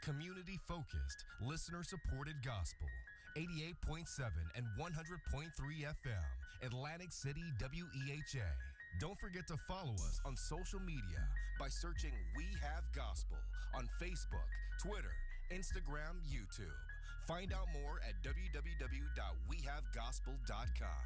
Community-focused, listener-supported gospel. 88.7 and 100.3 FM, Atlantic City WEHA. Don't forget to follow us on social media by searching We Have Gospel on Facebook, Twitter, Instagram, YouTube. Find out more at www.wehavegospel.com.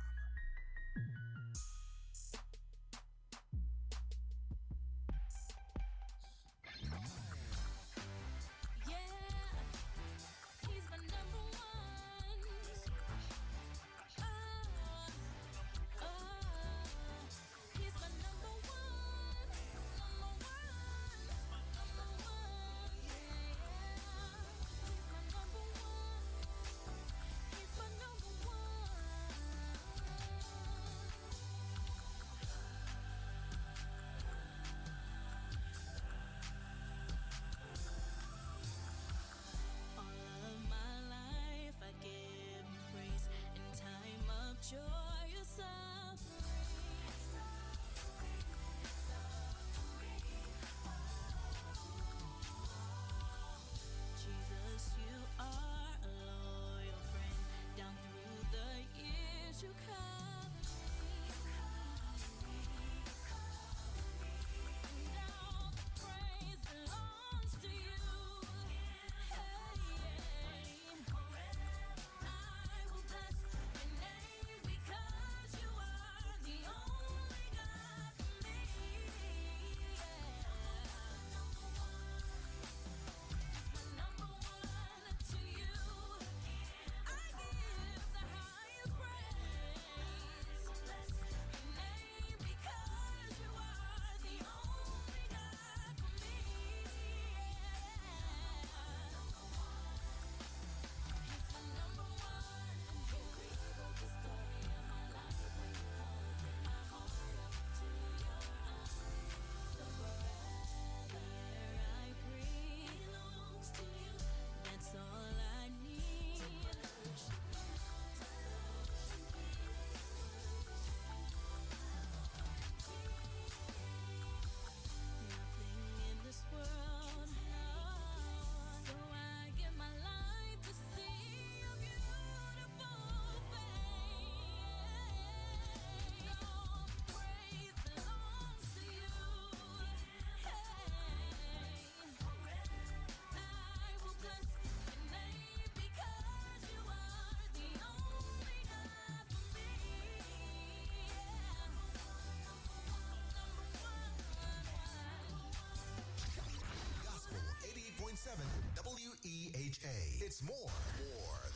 WEHA. It's more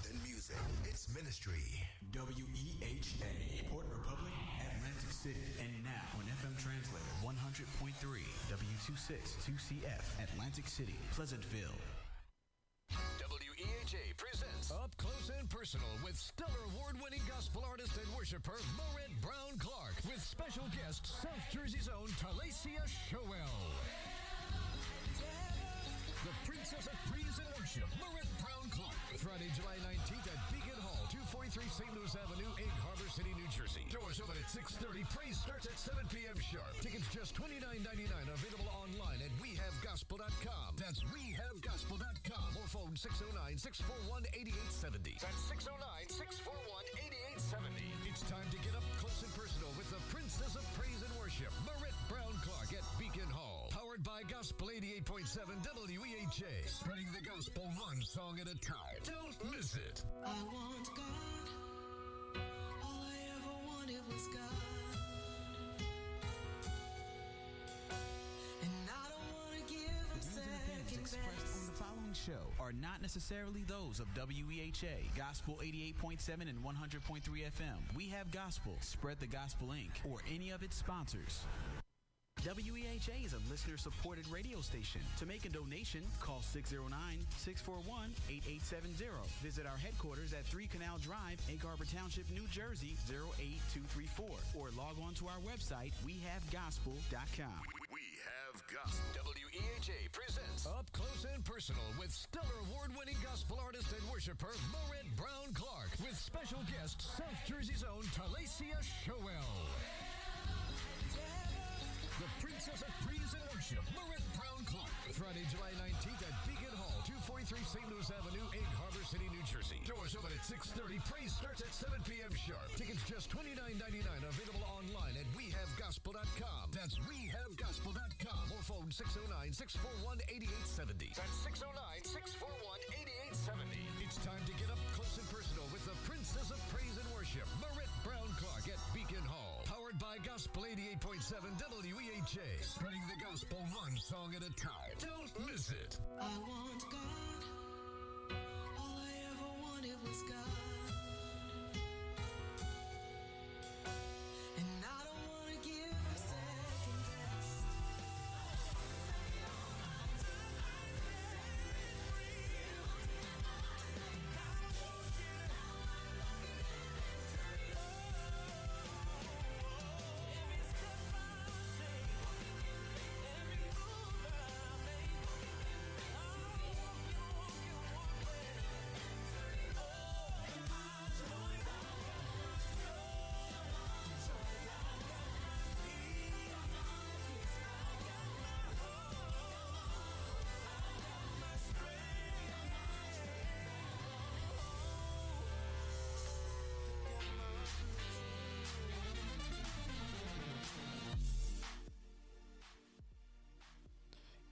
than music. It's ministry. WEHA, Port Republic, Atlantic City. And now on FM translator 100.3 W262CF, Atlantic City, Pleasantville. WEHA presents Up Close and Personal with stellar award-winning gospel artist and worshiper Moret Brown Clark with special guest South Jersey's own Talacia Showell. The Princess of Praise and Worship, Moret Brown Clark. Friday, July 19th at Beacon Hall, 243 St. Louis Avenue, Egg Harbor City, New Jersey. Doors open at 6:30. Praise starts at 7 p.m. sharp. Tickets just $29.99. Available online at wehavegospel.com. That's wehavegospel.com. Or phone 609-641-8870. That's 609-641-8870. It's time to get up close and personal with the Princess of Praise and Worship, Moret Brown Clark at Beacon Hall. Powered by Gospel 88.7 WEHA. Spreading the gospel one song at a time. Don't miss it. I want God. All I ever wanted was God. And I don't want to give him second Expressed best. on the following show are not necessarily those of WEHA, Gospel 88.7 and 100.3 FM. We Have Gospel, Spread the Gospel Inc., or any of its sponsors. WEHA is a listener-supported radio station. To make a donation, call 609-641-8870. Visit our headquarters at 3 Canal Drive, Egg Harbor Township, New Jersey, 08234. Or log on to our website, wehavegospel.com. We Have Gospel. WEHA presents Up Close and Personal with stellar award-winning gospel artist and worshiper Moret Brown Clark with special guest South Jersey's own Talacia Showell. The Princess of Praise and Worship, Marit Brown Clark. Friday, July 19th at Beacon Hall, 243 St. Louis Avenue, Egg Harbor City, New Jersey. Doors open at 6:30. Praise starts at 7 p.m. sharp. Tickets just $29.99. Available online at WEHAVGospel.com. That's WEHAVGospel.com. Or phone 609-641-8870. That's 609-641-8870. It's time to get up close and personal with the Princess of Praise and Worship, Marit Brown Clark at Beacon Hall. Powered by Gospel 88.7 WEHA. Spreading the gospel one song at a time. Don't miss it. I want God. All I ever wanted was God. And I don't want to give a second best.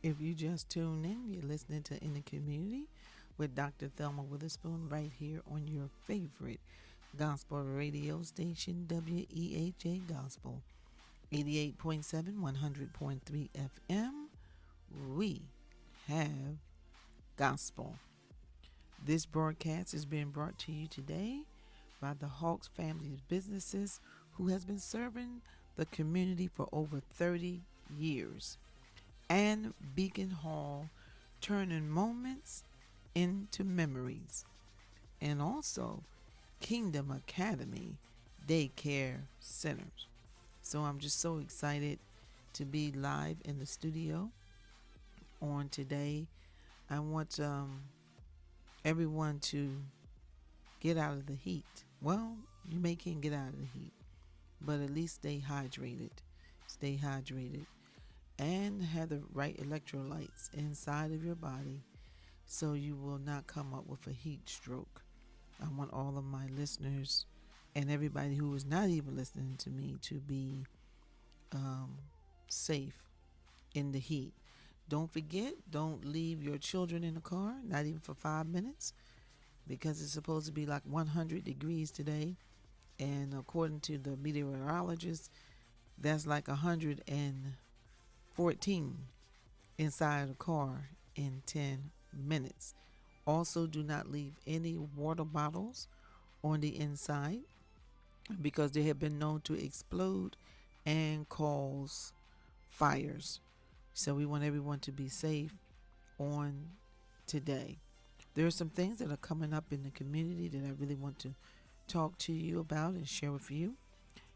If you just tune in, you're listening to In the Community with Dr. Thelma Witherspoon right here on your favorite gospel radio station, WEHA Gospel, 88.7, 100.3 FM. We have gospel. This broadcast is being brought to you today by the Hawks family of businesses who has been serving the community for over 30 years. And Beacon Hall, turning moments into memories. And also Kingdom Academy Daycare Centers. So I'm just so excited to be live in the studio on today. I want everyone to get out of the heat. Well, you may can't get out of the heat, but at least stay hydrated. Stay hydrated. And have the right electrolytes inside of your body so you will not come up with a heat stroke. I want all of my listeners and everybody who is not even listening to me to be safe in the heat. Don't forget, don't leave your children in the car, not even for 5 minutes, because it's supposed to be like 100 degrees today. And according to the meteorologist, that's like 114 inside a car in 10 minutes. Also, do not leave any water bottles on the inside because they have been known to explode and cause fires. So we want everyone to be safe on today. There are some things that are coming up in the community that I really want to talk to you about and share with you.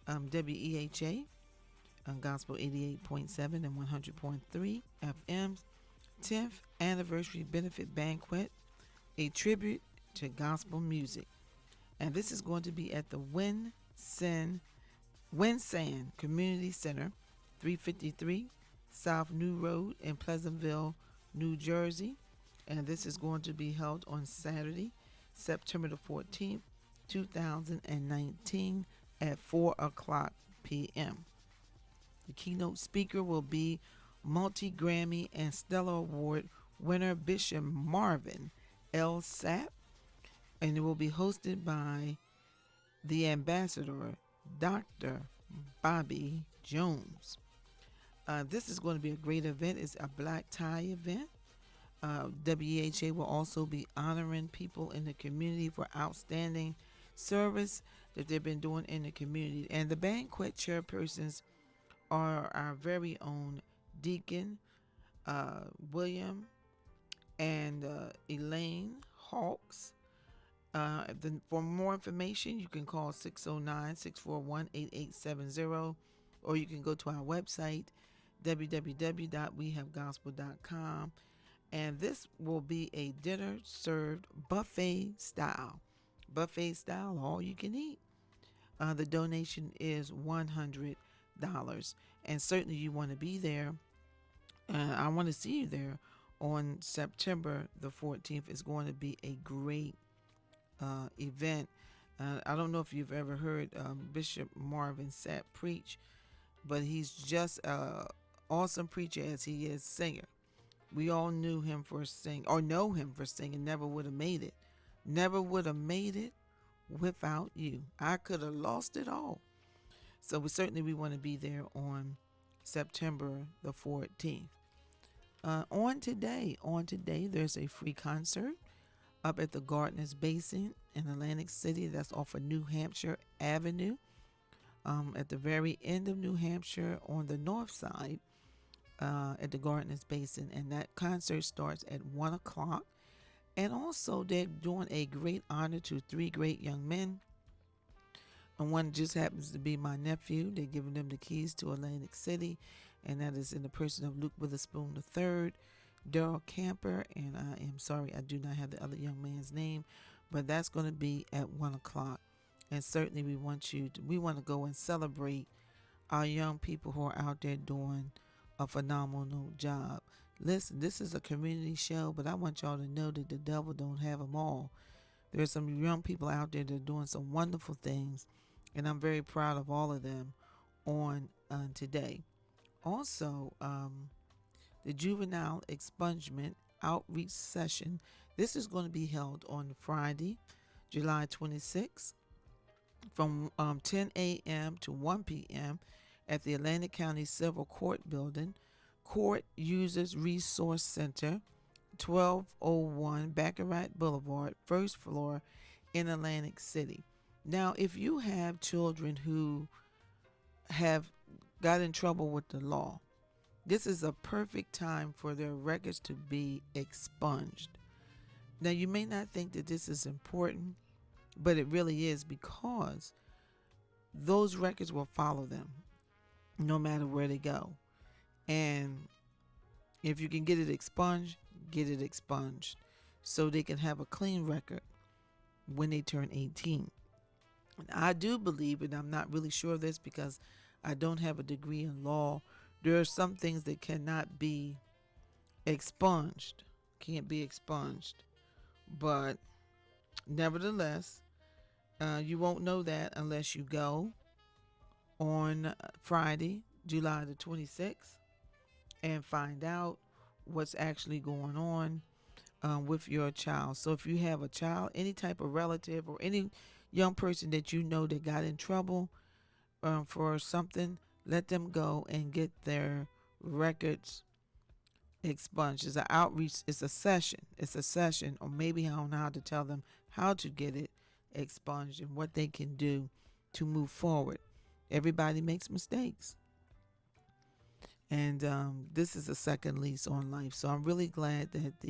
WEHA on Gospel 88.7 and 100.3 FM's 10th anniversary benefit banquet, a tribute to gospel music. And this is going to be at the Winsan Community Center, 353 South New Road in Pleasantville, New Jersey. And this is going to be held on Saturday, September the 14th, 2019 at 4 o'clock p.m. The keynote speaker will be multi-Grammy and Stellar Award winner Bishop Marvin L. Sapp, and it will be hosted by the ambassador, Dr. Bobby Jones. This is going to be a great event. It's a black tie event. WEHA will also be honoring people in the community for outstanding service that they've been doing in the community. And the banquet chairpersons are our very own Deacon William and Elaine Hawks. For more information, you can call 609-641-8870, or you can go to our website, www.wehavegospel.com. And this will be a dinner served buffet style. Buffet style, all you can eat. The donation is $100. And certainly you want to be there. I want to see you there on September the 14th. It's going to be a great event. I don't know if you've ever heard Bishop Marvin Sapp preach, but he's just an awesome preacher as he is singer. We all knew him for singing, or know him for singing. Never would have made it. Never would have made it without you. I could have lost it all. So we want to be there on September the 14th. On today, there's a free concert up at the Gardeners Basin in Atlantic City. That's off of New Hampshire Avenue, at the very end of New Hampshire on the north side, at the Gardeners Basin. And that concert starts at 1 o'clock. And also they're doing a great honor to 3 great young men. And one just happens to be my nephew. They're giving them the keys to Atlantic City. And that is in the person of Luke Witherspoon III, Daryl Camper, and I am sorry I do not have the other young man's name, but that's going to be at 1 o'clock. And certainly we want to go and celebrate our young people who are out there doing a phenomenal job. Listen, this is a community show, but I want y'all to know that the devil don't have them all. There's some young people out there that are doing some wonderful things, and I'm very proud of all of them on today. Also, the juvenile expungement outreach session. This is going to be held on Friday, July 26th, from 10 a.m. to 1 p.m. at the Atlantic County Civil Court Building, Court Users Resource Center, 1201 Baccarat Boulevard, first floor in Atlantic City. Now, if you have children who have got in trouble with the law, this is a perfect time for their records to be expunged. Now, you may not think that this is important, but it really is, because those records will follow them no matter where they go. And if you can get it expunged so they can have a clean record when they turn 18. And I do believe, and I'm not really sure of this because I don't have a degree in law, there are some things that cannot be expunged, can't be expunged. But nevertheless, you won't know that unless you go on Friday, July the 26th, and find out what's actually going on with your child. So if you have a child, any type of relative, or any young person that you know that got in trouble for something, let them go and get their records expunged. It's an outreach. It's a session, or maybe I don't know how to tell them how to get it expunged and what they can do to move forward. Everybody makes mistakes. And this is a second lease on life. So I'm really glad that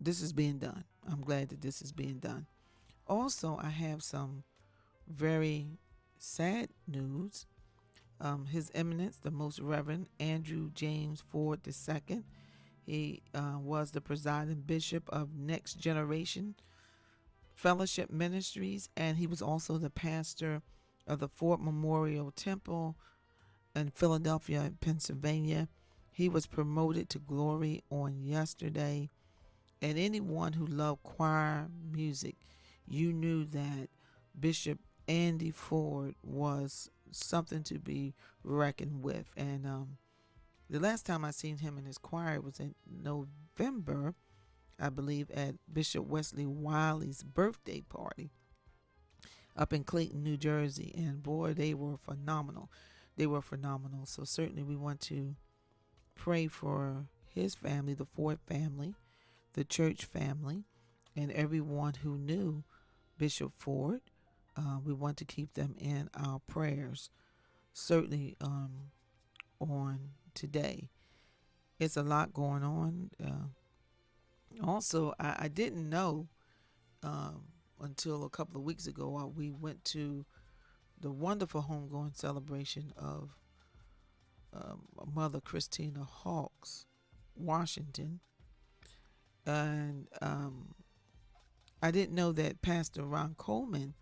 this is being done. I'm glad that this is being done. Also, I have some very sad news. His Eminence, the Most Reverend Andrew James Ford II, he was the presiding bishop of Next Generation Fellowship Ministries, and he was also the pastor of the Ford Memorial Temple in Philadelphia, Pennsylvania. He was promoted to glory on yesterday. And anyone who loved choir music, you knew that Bishop Andy Ford was something to be reckoned with. And the last time I seen him in his choir was in November, I believe, at Bishop Wesley Wiley's birthday party up in Clayton, New Jersey. And boy, they were phenomenal. So certainly we want to pray for his family, the Ford family, the church family, and everyone who knew Bishop Ford. We want to keep them in our prayers. Certainly on today. It's a lot going on. Also, I didn't know until a couple of weeks ago. We went to the wonderful homegoing celebration of Mother Christina Hawkes, Washington. And I didn't know that Pastor Ron Coleman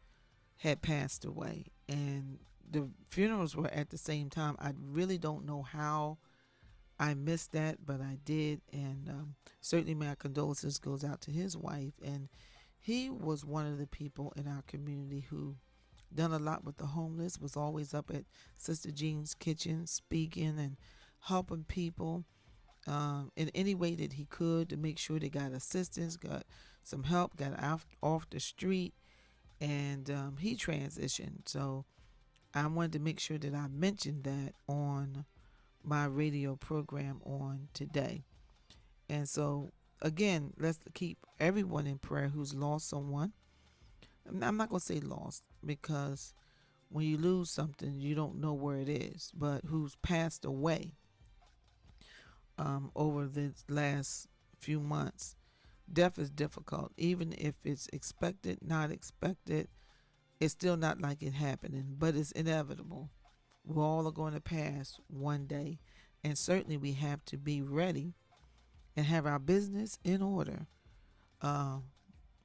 had passed away. And the funerals were at the same time. I really don't know how I missed that, but I did, and certainly my condolences goes out to his wife. And he was one of the people in our community who done a lot with the homeless. Was always up at Sister Jean's kitchen speaking and helping people in any way that he could to make sure they got assistance, got some help, got off the street, and he transitioned. So I wanted to make sure that I mentioned that on my radio program on today. And so, again, let's keep everyone in prayer who's lost someone. I'm not going to say lost because when you lose something, you don't know where it is, but who's passed away over the last few months. Death is difficult. Even if it's expected, not expected, it's still not like it happening, but it's inevitable. We all are going to pass one day, and certainly we have to be ready and have our business in order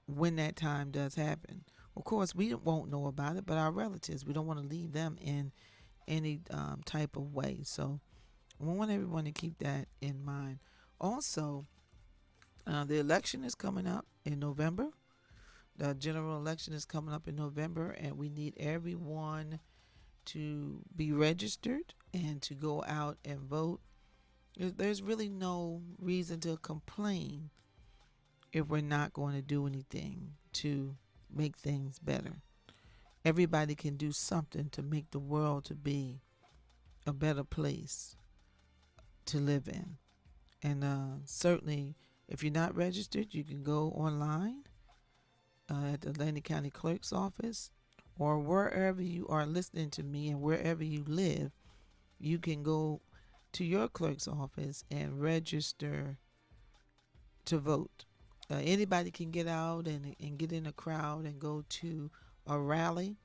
when that time does happen. Of course, we won't know about it, but our relatives, we don't want to leave them in any type of way. So we want everyone to keep that in mind. Also, the election is coming up in November. The general election is coming up in November, and we need everyone to be registered and to go out and vote. There's really no reason to complain if we're not going to do anything to make things better. Everybody can do something to make the world to be a better place to live in. And certainly, if you're not registered, you can go online at the Atlantic County Clerk's Office, or wherever you are listening to me and wherever you live, you can go to your clerk's office and register to vote. Anybody can get out and get in a crowd and go to a rally.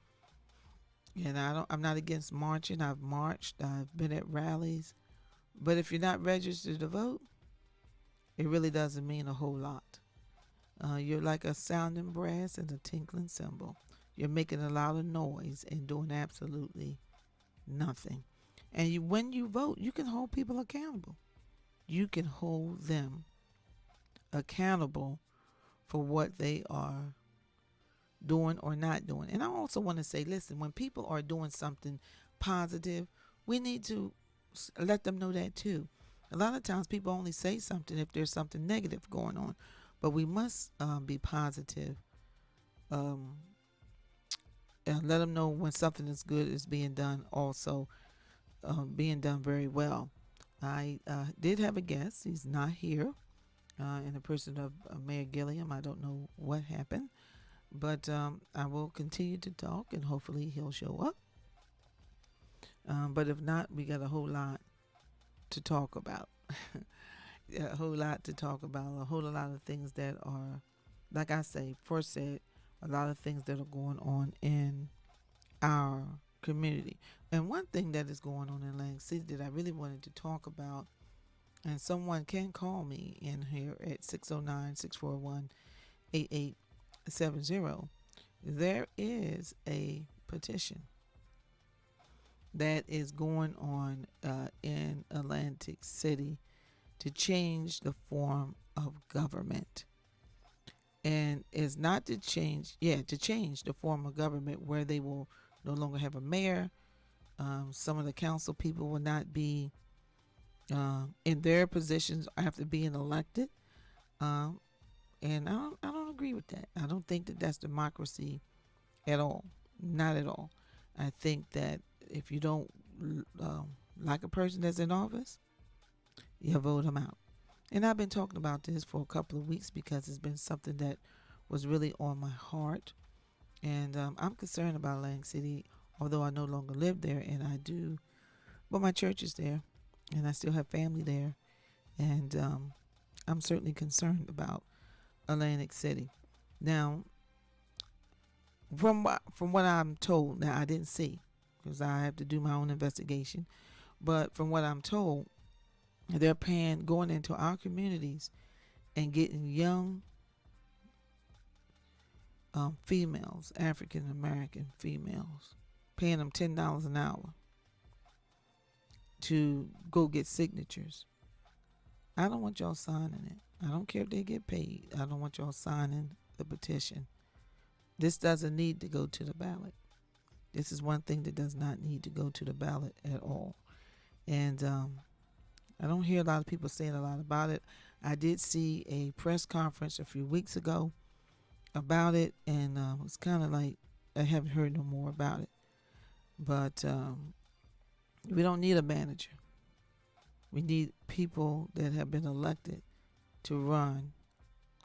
And I'm not against marching. I've marched. I've been at rallies. But if you're not registered to vote, it really doesn't mean a whole lot. You're like a sounding brass and a tinkling cymbal. You're making a lot of noise and doing absolutely nothing. And when you vote, you can hold people accountable. You can hold them accountable for what they are doing or not doing. And I also want to say, listen, when people are doing something positive, we need to let them know that too. A lot of times people only say something if there's something negative going on, but we must be positive and let them know when something is good is being done, also being done very well. I did have a guest. He's not here. In the person of Mayor Gilliam. I don't know what happened, but I will continue to talk and hopefully he'll show up. But if not, we got a whole lot to talk about. A whole lot to talk about. A whole lot of things that are, like I say, first said, a lot of things that are going on in our community. And one thing that is going on in Atlantic City that I really wanted to talk about, and someone can call me in here at 609-641-8870. There is a petition that is going on in Atlantic City to change the form of government. And it's not to change the form of government where they will no longer have a mayor. Some of the council people will not be in their positions after being elected. And I don't agree with that. I don't think that that's democracy at all. Not at all. I think that if you don't like a person that's in office, you vote them out. And I've been talking about this for a couple of weeks because it's been something that was really on my heart. And I'm concerned about Atlantic City, although I no longer live there, and I do, but my church is there, and I still have family there. And I'm certainly concerned about Atlantic City. Now, from what I'm told, now I didn't see, because I have to do my own investigation, but from what I'm told, they're going into our communities and getting young females, African American females, paying them $10 an hour to go get signatures. I don't want y'all signing it. I don't care if they get paid. I don't want y'all signing the petition. This doesn't need to go to the ballot. This is one thing that does not need to go to the ballot at all. And I don't hear a lot of people saying a lot about it. I did see a press conference a few weeks ago about it, and it's kind of like I haven't heard no more about it. But we don't need a manager. We need people that have been elected to run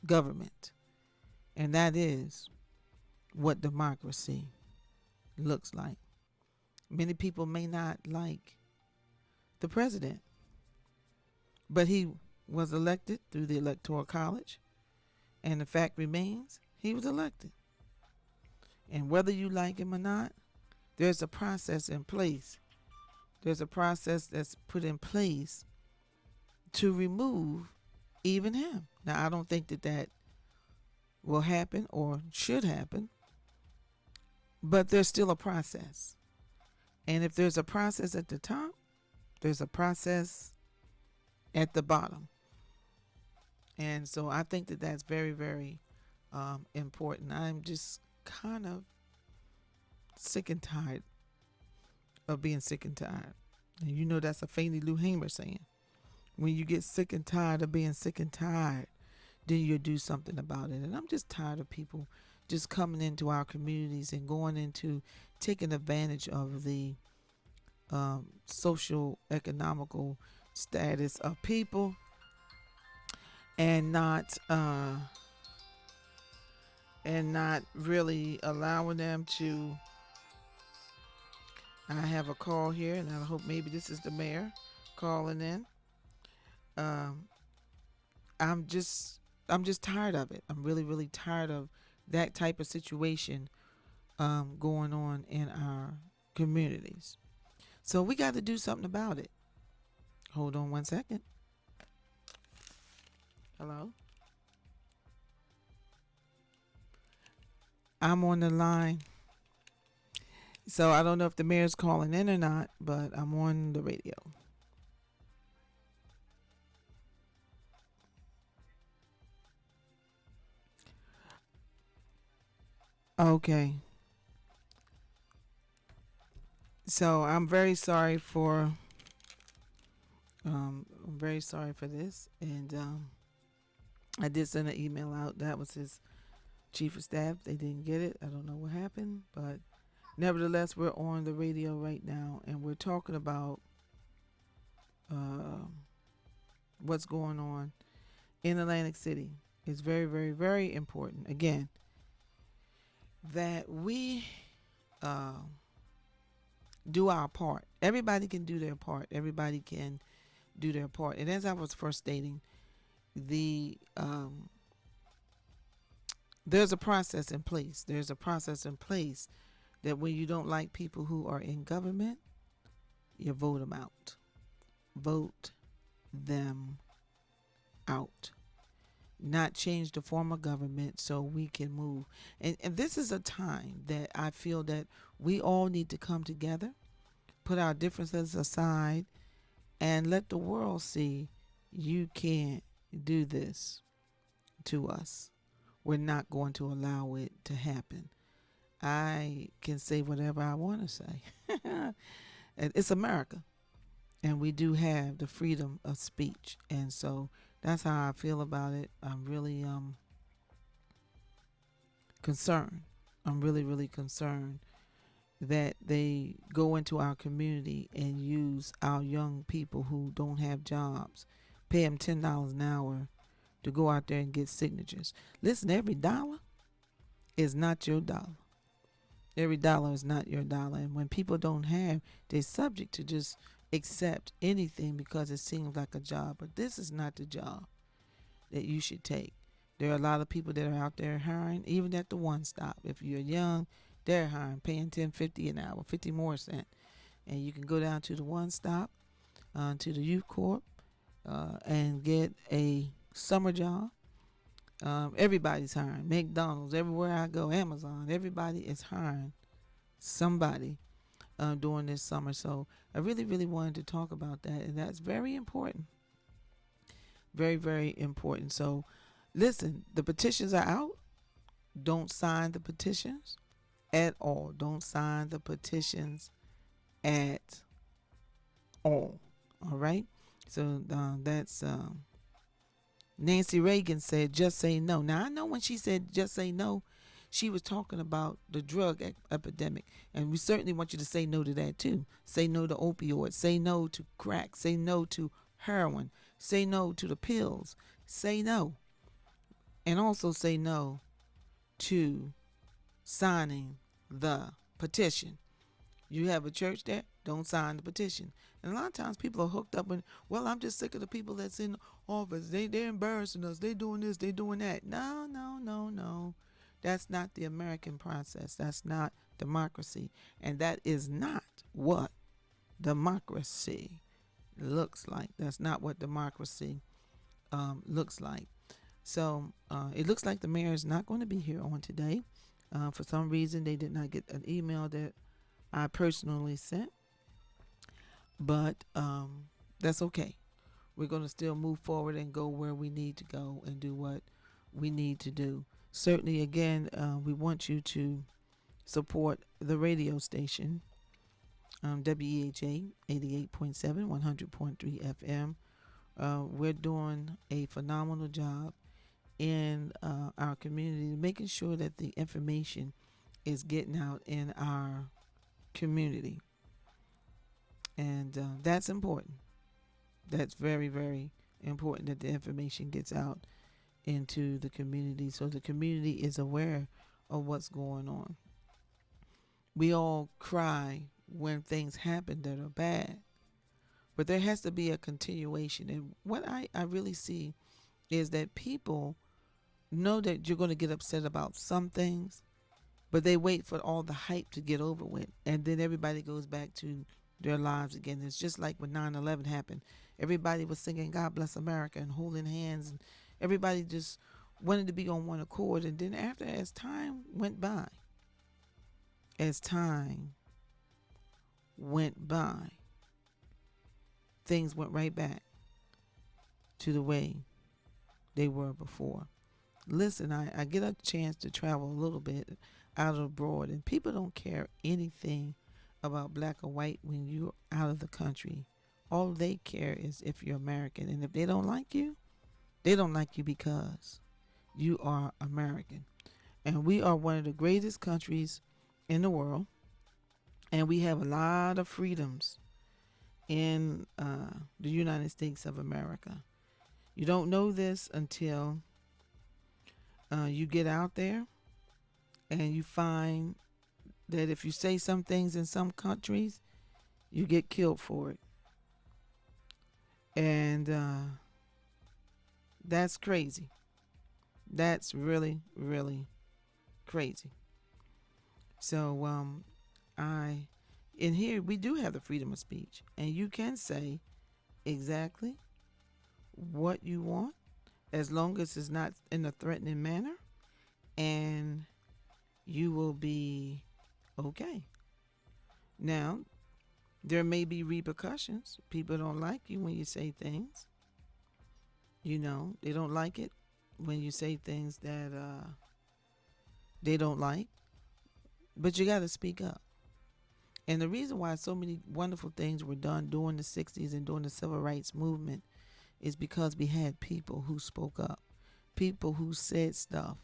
government. And that is what democracy looks like. Many people may not like the president, but he was elected through the Electoral College, and the fact remains he was elected. And whether you like him or not, there's a process in place. There's a process that's put in place to remove even him. Now, I don't think that will happen or should happen, but there's still a process. And if there's a process at the top, there's a process at the bottom. And so I think that that's very, very important. I'm just kind of sick and tired of being sick and tired. And you know that's a Fannie Lou Hamer saying. When you get sick and tired of being sick and tired, then you'll do something about it. And I'm just tired of people just coming into our communities and going into taking advantage of the social economical status of people and not really allowing them to. I have a call here, and I hope maybe this is the mayor calling in. I'm just tired of it. I'm really, really tired of that type of situation going on in our communities. So we got to do something about it. Hold on one second. Hello? I'm on the line. So I don't know if the mayor's calling in or not, but I'm on the radio. Okay. So I'm very sorry for this, and I did send an email out. That was his chief of staff. They didn't get it. I don't know what happened, but nevertheless, we're on the radio right now, and we're talking about what's going on in Atlantic City. It's very, very, very important, again, that we do our part. Everybody can do their part. Everybody can do their part. And as I was first stating, there's a process in place. There's a process in place that when you don't like people who are in government, you vote them out. Vote them out. Not change the form of government so we can move. And this is a time that I feel that we all need to come together, put our differences aside, and let the world see you can't do this to us. We're not going to allow it to happen. I can say whatever I want to say. It's America. And we do have the freedom of speech. And so that's how I feel about it. I'm really concerned. I'm really, really concerned that they go into our community and use our young people who don't have jobs, pay them $10 an hour to go out there and get signatures. Listen, every dollar is not your dollar. Every dollar is not your dollar. And when people don't have, they're subject to just accept anything because it seems like a job. But this is not the job that you should take. There are a lot of people that are out there hiring, even at the one stop. If you're young, they're hiring, paying $10.50 an hour, 50 more cents. And you can go down to the one stop, to the youth corp, and get a summer job. Everybody's hiring. McDonald's, everywhere I go, Amazon, everybody is hiring somebody during this summer. So I really, really wanted to talk about that, and that's very important. Very, very important. So listen, the petitions are out. Don't sign the petitions at all. Don't sign the petitions at all. All right. So that's Nancy Reagan said, just say no. Now, I know when she said just say no, she was talking about the drug epidemic. And we certainly want you to say no to that too. Say no to opioids. Say no to crack. Say no to heroin. Say no to the pills. Say no. And also say no to signing the petition. You have a church there, don't sign the petition. And a lot of times people are hooked up and, well, I'm just sick of the people that's in office. They're embarrassing us. They doing this, they doing that. No, no, no, no. That's not the American process. That's not democracy. And that is not what democracy looks like. That's not what democracy looks like. So it looks like the mayor is not going to be here on today. For some reason, they did not get an email that I personally sent. But that's okay. We're going to still move forward and go where we need to go and do what we need to do. Certainly, again, we want you to support the radio station, WEHA 88.7, 100.3 FM. We're doing a phenomenal job in our community, making sure that the information is getting out in our community. And that's important. That's very, very important that the information gets out into the community so the community is aware of what's going on. We all cry when things happen that are bad, but there has to be a continuation. And what I really see is that people know that you're going to get upset about some things, but they wait for all the hype to get over with, and then everybody goes back to their lives again. It's just like when 9/11 happened. Everybody was singing God Bless America and holding hands, and everybody just wanted to be on one accord. And then as time went by, things went right back to the way they were before. Listen, I get a chance to travel a little bit out abroad, and people don't care anything about black or white when you're out of the country. All they care is if you're American. And if they don't like you, they don't like you because you are American. And we are one of the greatest countries in the world. And we have a lot of freedoms in the United States of America. You don't know this until you get out there and you find that if you say some things in some countries, you get killed for it. And that's crazy. That's really, really crazy. So in here we do have the freedom of speech, and you can say exactly what you want as long as it's not in a threatening manner, and you will be okay. Now, there may be repercussions. People don't like you when you say things. You know, they don't like it when you say things that they don't like. But you got to speak up. And the reason why so many wonderful things were done during the 60s and during the civil rights movement is because we had people who spoke up, people who said stuff,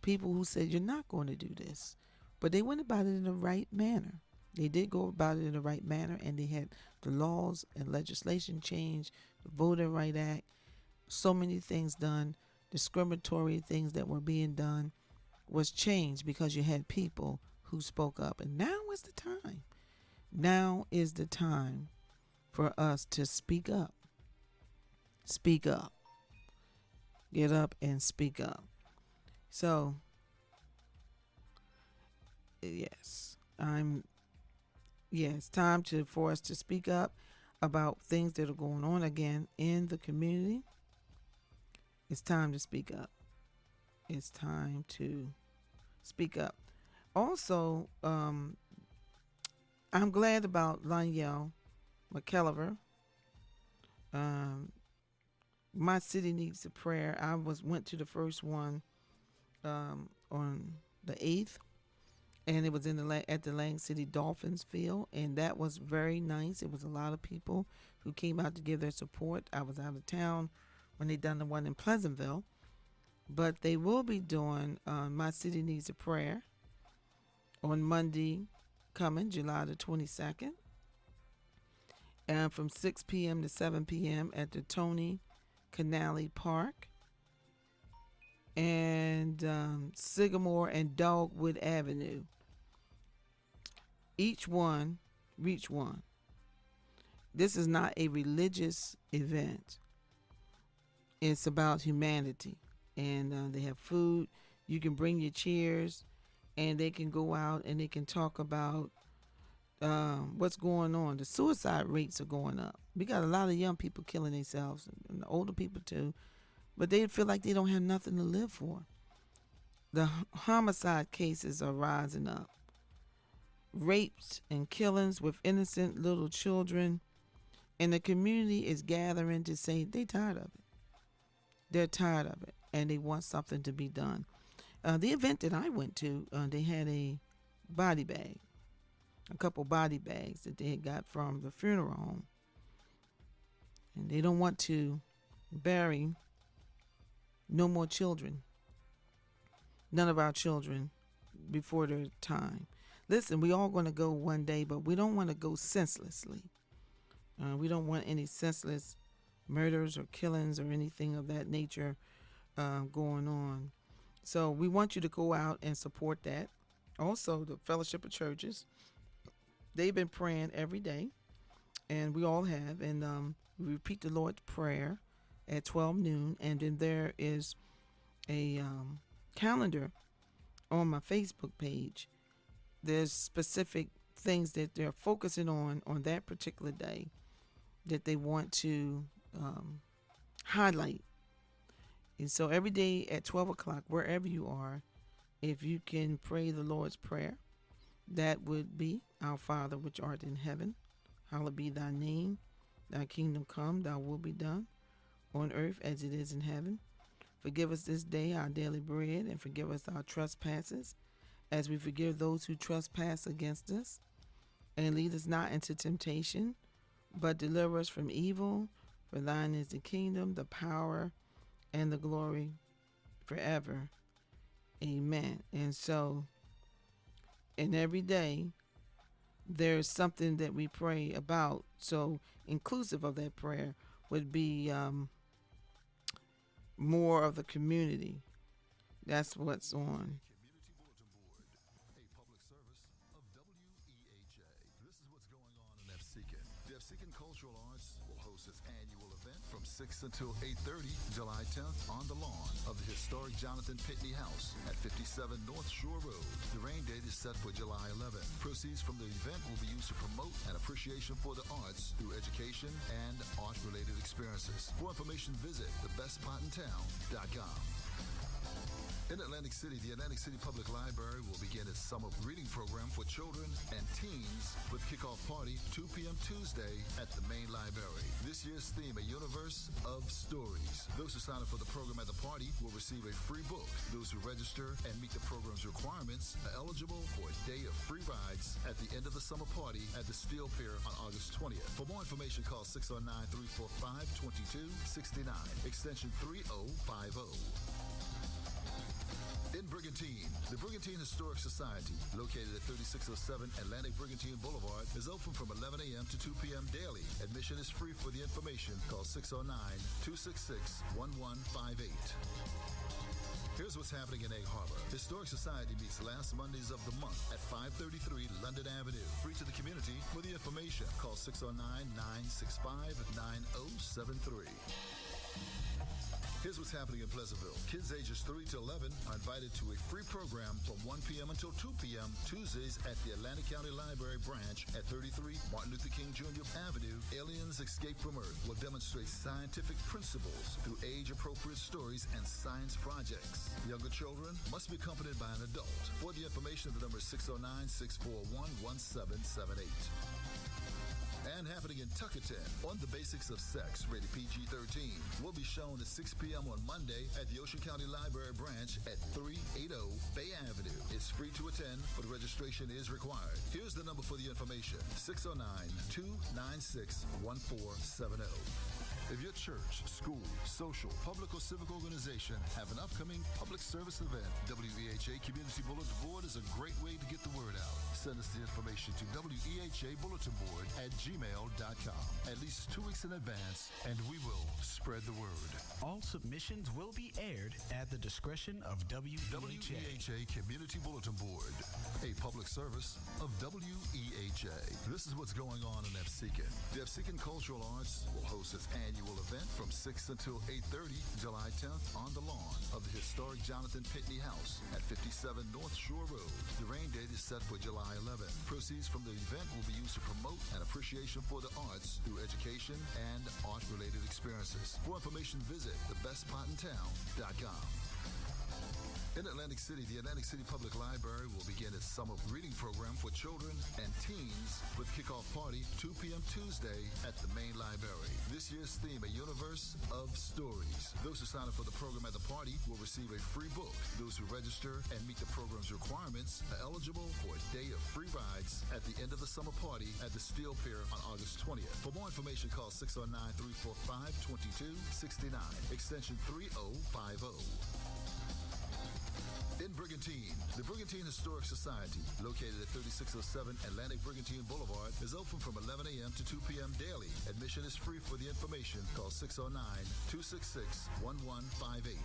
people who said, you're not going to do this. But they went about it in the right manner. They did go about it in the right manner, and they had the laws and legislation changed, the Voting Rights Act, so many things done, discriminatory things that were being done was changed because you had people who spoke up. And now is the time. Now is the time for us to speak up. Speak up. Get up and speak up. So, yes, it's time for us to speak up about things that are going on again in the community. It's time to speak up. It's time to speak up. Also, I'm glad about Lionel McKelliver. Um, My city needs a prayer. Went to the first one on the 8th, and it was in at the Lang City Dolphins Field, and that was very nice. It was a lot of people who came out to give their support. I was out of town when they done the one in Pleasantville, but they will be doing My City Needs a Prayer on Monday coming, July the 22nd, and from 6 p.m. to 7 p.m. at the Tony Canale Park and Sycamore and Dogwood Avenue. Each one, reach one. This is not a religious event. It's about humanity. And they have food. You can bring your chairs, and they can go out and they can talk about what's going on. The suicide rates are going up. We got a lot of young people killing themselves, and the older people too, but they feel like they don't have nothing to live for. The homicide cases are rising up. Rapes and killings with innocent little children, and the community is gathering to say they tired of it. They're tired of it, and they want something to be done. The event that I went to, they had a couple body bags that they had got from the funeral home. And they don't want to bury no more children, none of our children, before their time. Listen, we all going to go one day, but we don't want to go senselessly. We don't want any senseless murders or killings or anything of that nature going on. So we want you to go out and support that. Also, the Fellowship of Churches, they've been praying every day, and we all have. And we repeat the Lord's Prayer at 12 noon. And then there is a calendar on my Facebook page. There's specific things that they're focusing on that particular day that they want to highlight. And so every day at 12 o'clock, wherever you are, if you can pray the Lord's Prayer, that would be, Our Father which art in heaven, hallowed be thy name, thy kingdom come, thy will be done, on earth as it is in heaven. Forgive us this day our daily bread, and forgive us our trespasses, as we forgive those who trespass against us. And lead us not into temptation, but deliver us from evil. For thine is the kingdom, the power, and the glory forever. Amen. And so, and every day, there's something that we pray about. So, inclusive of that prayer would be more of the community. That's what's on. Community Bulletin Board, a public service of WEHA. This is what's going on in Efseekin. The Efseekin Cultural Arts will host its annual event from 6 until 8:30, July 10th, on the lawn of the historic Jonathan Pitney House at 57 North Shore Road. The rain date is set for July 11th. Proceeds from the event will be used to promote an appreciation for the arts through education and art-related experiences. For information, visit thebestspotintown.com. In Atlantic City, the Atlantic City Public Library will begin its summer reading program for children and teens with kickoff party 2 p.m. Tuesday at the main library. This year's theme, A Universe of Stories. Those who sign up for the program at the party will receive a free book. Those who register and meet the program's requirements are eligible for a day of free rides at the end of the summer party at the Steel Pier on August 20th. For more information, call 609-345-2269, extension 3050. In Brigantine, the Brigantine Historic Society, located at 3607 Atlantic Brigantine Boulevard, is open from 11 a.m. to 2 p.m. daily. Admission is free. For the information, call 609-266-1158. Here's what's happening in Egg Harbor. Historic Society meets last Mondays of the month at 533 London Avenue. Free to the community. For the information, call 609-965-9073. Here's what's happening in Pleasantville. Kids ages 3 to 11 are invited to a free program from 1 p.m. until 2 p.m. Tuesdays at the Atlantic County Library branch at 33 Martin Luther King Jr. Avenue. Aliens Escape from Earth will demonstrate scientific principles through age-appropriate stories and science projects. Younger children must be accompanied by an adult. For the information, the number is 609-641-1778. And happening in Tuckerton, On the Basics of Sex, rated PG-13, will be shown at 6 p.m. on Monday at the Ocean County Library branch at 380 Bay Avenue. It's free to attend, but registration is required. Here's the number for the information, 609-296-1470. If your church, school, social, public, or civic organization have an upcoming public service event, WEHA Community Bulletin Board is a great way to get the word out. Send us the information to WEHA Bulletin Board at gmail.com at least 2 weeks in advance, and we will spread the word. All submissions will be aired at the discretion of WEHA. WEHA Community Bulletin Board, a public service of WEHA. This is what's going on in Epseekin. The Epseekin Cultural Arts will host its annual event from 6 until 8:30, July 10th, on the lawn of the historic Jonathan Pitney House at 57 North Shore Road. The rain date is set for July 11th. Proceeds from the event will be used to promote an appreciation for the arts through education and art-related experiences. For information, visit thebestspotintown.com. In Atlantic City, the Atlantic City Public Library will begin its summer reading program for children and teens with kickoff party 2 p.m. Tuesday at the main library. This year's theme, A Universe of Stories. Those who sign up for the program at the party will receive a free book. Those who register and meet the program's requirements are eligible for a day of free rides at the end of the summer party at the Steel Pier on August 20th. For more information, call 609-345-2269, extension 3050. In Brigantine, the Brigantine Historic Society, located at 3607 Atlantic Brigantine Boulevard, is open from 11 a.m. to 2 p.m. daily. Admission is free. For the information, call 609-266-1158.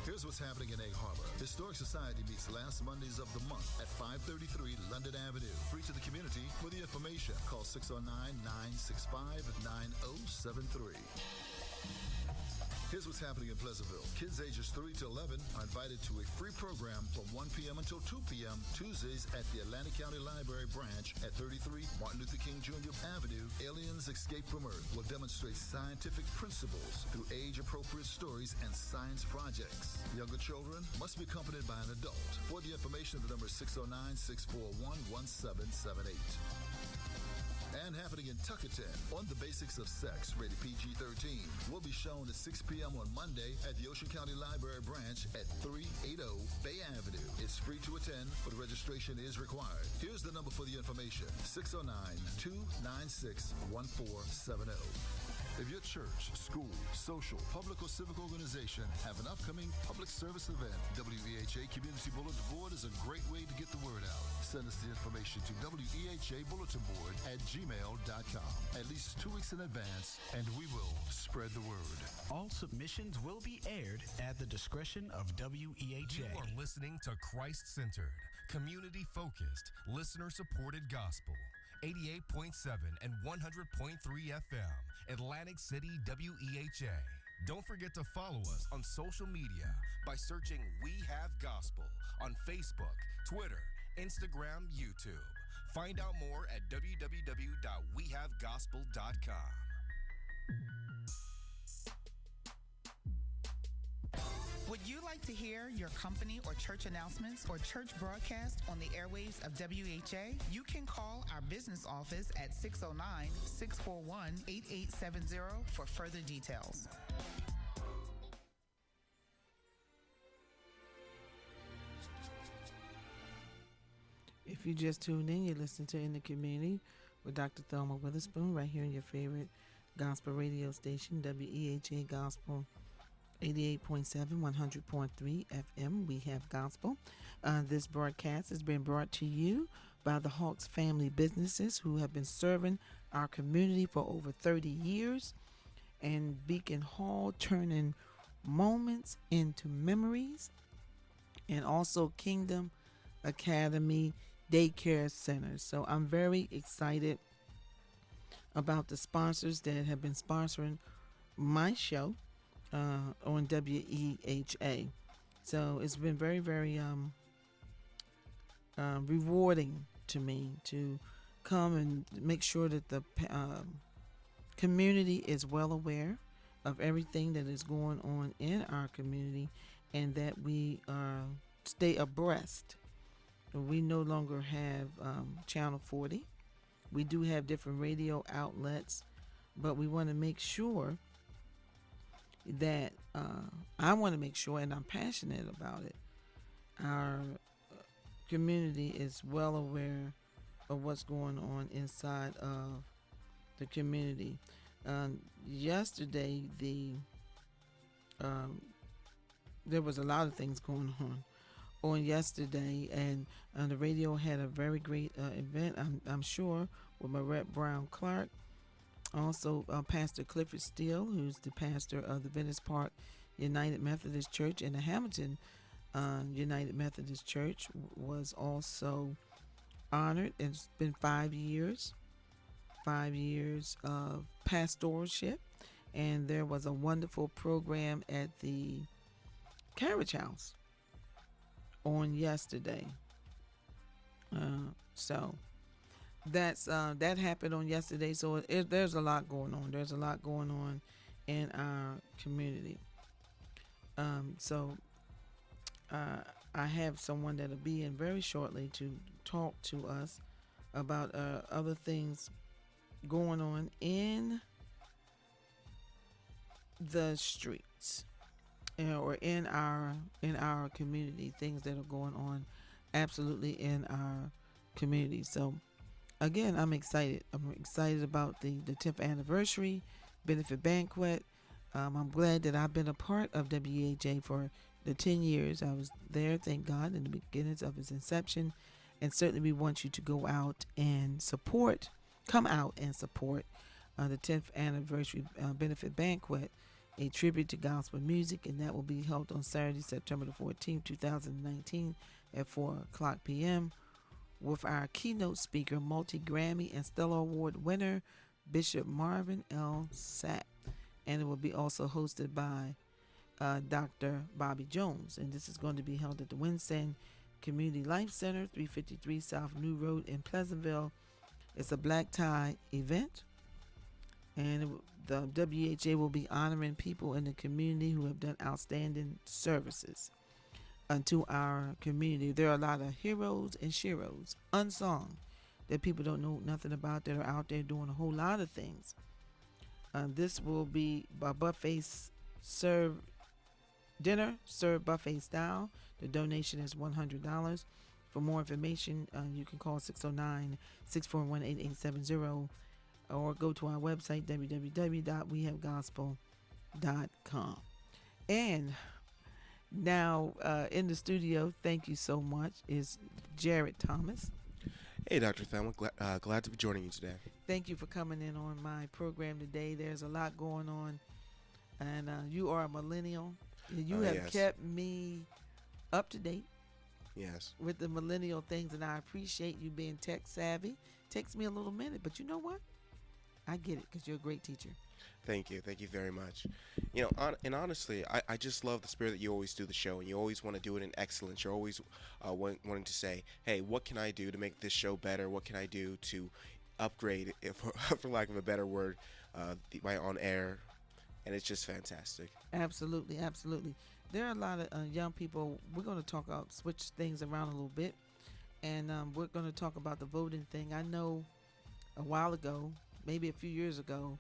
Here's what's happening in Egg Harbor. Historic Society meets last Mondays of the month at 533 London Avenue. Free to the community. For the information, call 609-965-9073. Here's what's happening in Pleasantville. Kids ages 3 to 11 are invited to a free program from 1 p.m. until 2 p.m. Tuesdays at the Atlantic County Library branch at 33 Martin Luther King Jr. Avenue. Aliens Escape from Earth will demonstrate scientific principles through age-appropriate stories and science projects. Younger children must be accompanied by an adult. For the information, the number is 609-641-1778. And happening in Tuckerton, On the Basics of Sex, rated PG-13, will be shown at 6 p.m. on Monday at the Ocean County Library branch at 380 Bay Avenue. It's free to attend, but registration is required. Here's the number for the information, 609-296-1470. If your church, school, social, public, or civic organization have an upcoming public service event, WEHA Community Bulletin Board is a great way to get the word out. Send us the information to WEHA Bulletin Board at gmail.com at least 2 weeks in advance, and we will spread the word. All submissions will be aired at the discretion of WEHA. You are listening to Christ-centered, community-focused, listener-supported gospel. 88.7 and 100.3 FM, Atlantic City, WEHA. Don't forget to follow us on social media by searching We Have Gospel on Facebook, Twitter, Instagram, YouTube. Find out more at www.wehavegospel.com. Would you like to hear your company or church announcements or church broadcast on the airwaves of WHA? You can call our business office at 609-641-8870 for further details. If you just tuned in, you're listening to In the Community with Dr. Thelma Witherspoon right here in your favorite gospel radio station, WEHA Gospel 88.7, 100.3 FM. We have gospel. This broadcast has been brought to you by the Hawks family businesses who have been serving our community for over 30 years, and Beacon Hall turning moments into memories, and also Kingdom Academy Daycare Center. So I'm very excited about the sponsors that have been sponsoring my show. on WEHA. So it's been very, very rewarding to me to come and make sure that the community is well aware of everything that is going on in our community, and that we stay abreast. We no longer have Channel 40. We do have different radio outlets, but we want to make sure that I want to make sure, and I'm passionate about it, our community is well aware of what's going on inside of the community. Yesterday, there was a lot of things going on yesterday, and the radio had a very great event, I'm sure, with Marette Brown Clark. Also, Pastor Clifford Steele, who's the pastor of the Venice Park United Methodist Church, and the Hamilton United Methodist Church, was also honored. It's been 5 years of pastoralship, and there was a wonderful program at the Carriage House on yesterday. So that happened on yesterday. So there's a lot going on. There's a lot going on in our community. So I have someone that'll be in very shortly to talk to us about other things going on in the streets, or in our community, things that are going on absolutely in our community. So again, I'm excited. I'm excited about the 10th anniversary benefit banquet. I'm glad that I've been a part of WEHA for the 10 years. I was there, thank God, in the beginnings of its inception. And certainly we want you to go out and come out and support the 10th anniversary benefit banquet, a tribute to gospel music, and that will be held on Saturday, September the 14th, 2019 at 4 o'clock p.m. with our keynote speaker, multi-Grammy and Stellar Award winner, Bishop Marvin L. Sapp. And it will be also hosted by Dr. Bobby Jones. And this is going to be held at the Winston Community Life Center, 353 South New Road in Pleasantville. It's a black tie event, and the WHA will be honoring people in the community who have done outstanding services unto our community. There are a lot of heroes and sheroes, unsung, that people don't know nothing about, that are out there doing a whole lot of things. This will be a buffet dinner served buffet style. The donation is $100. For more information, you can call 609-641-8870 or go to our website, www.wehavegospel.com. And now in the studio, thank you so much, is Jared Thomas. Hey, Dr. Thelma, glad to be joining you today. Thank you for coming in on my program today. There's a lot going on, and you are a millennial. You have kept me up to date. Yes. With the millennial things, and I appreciate you being tech savvy. Takes me a little minute, but you know what? I get it because you're a great teacher. Thank you very much. You know, and honestly, I just love the spirit that you always do the show, and you always want to do it in excellence. You're always wanting to say, hey, what can I do to make this show better? What can I do to upgrade, for lack of a better word, my on-air? And it's just fantastic. Absolutely, absolutely. There are a lot of young people. We're going to switch things around a little bit, and we're going to talk about the voting thing. I know a while ago, maybe a few years ago,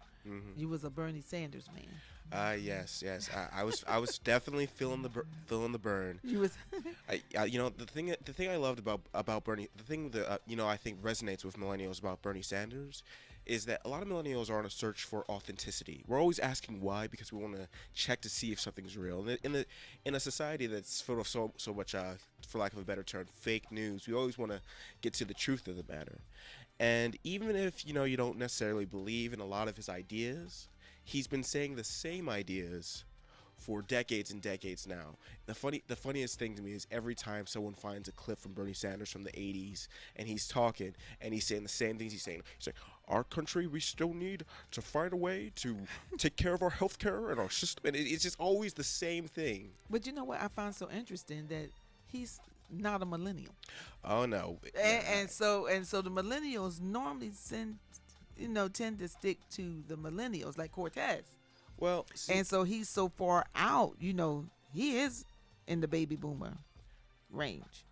you was a Bernie Sanders man. Yes. I was definitely feeling the burn. You was. You know, the thing I loved about Bernie, the thing that I think resonates with millennials about Bernie Sanders, is that a lot of millennials are on a search for authenticity. We're always asking why, because we want to check to see if something's real. And in a society that's full of so much, for lack of a better term, fake news, we always want to get to the truth of the matter. And even if you don't necessarily believe in a lot of his ideas, he's been saying the same ideas for decades and decades now. The funniest thing to me is every time someone finds a clip from Bernie Sanders from the 80s and he's talking and he's saying the same things he's saying, our country, we still need to find a way to take care of our health care and our system. And it's just always the same thing. But you know what I find so interesting, that he's not a millennial. Oh no. And so the millennials normally tend to stick to the millennials, like Cortez. Well, and so he's so far out, he is in the baby boomer range.